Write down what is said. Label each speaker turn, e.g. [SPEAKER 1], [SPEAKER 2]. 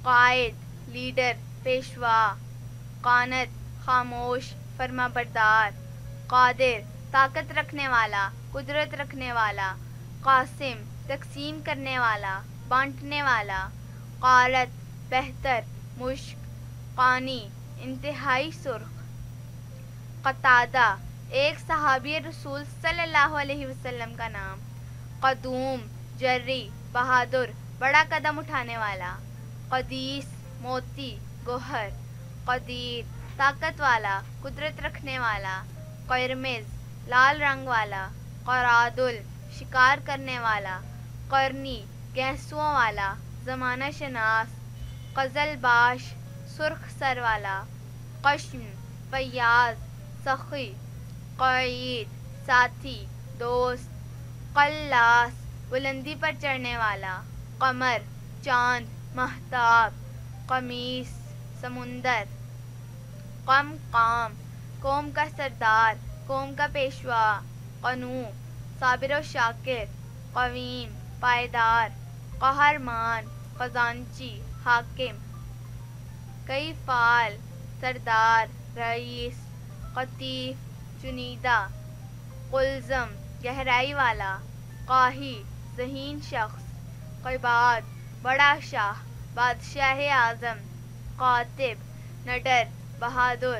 [SPEAKER 1] قائد leader پیشوا، قانت خاموش فرما بردار، قادر طاقت رکھنے والا قدرت رکھنے والا، قاسم تقسیم کرنے والا بانٹنے والا، قالت بہتر مشک، قانی انتہائی سرخ، قتادہ ایک صحابی رسول صلی اللہ علیہ وسلم کا نام، قدوم جری بہادر بڑا قدم اٹھانے والا، قدیس موتی گوہر، قدیر طاقت والا قدرت رکھنے والا، قرمز لال رنگ والا، قرادل شکار کرنے والا، قرنی گیسوؤں والا زمانہ شناس، قزل باش سرخ سر والا، قشم فیاض سخی، قعید ساتھی دوست، قلاس بلندی پر چڑھنے والا، قمر چاند مہتاب، قمیص سمندر، قم قام قوم کا سردار قوم کا پیشوا، قنوع صابر و شاکر، قویم پائیدار، قہرمان خزانچی حاکم، کئی فعال سردار رئیس، قطیف چنیدہ، قلزم گہرائی والا، قاہی ذہین شخص، قباد بڑا شاہ بادشاہ اعظم، قاطب نڈر بہادر،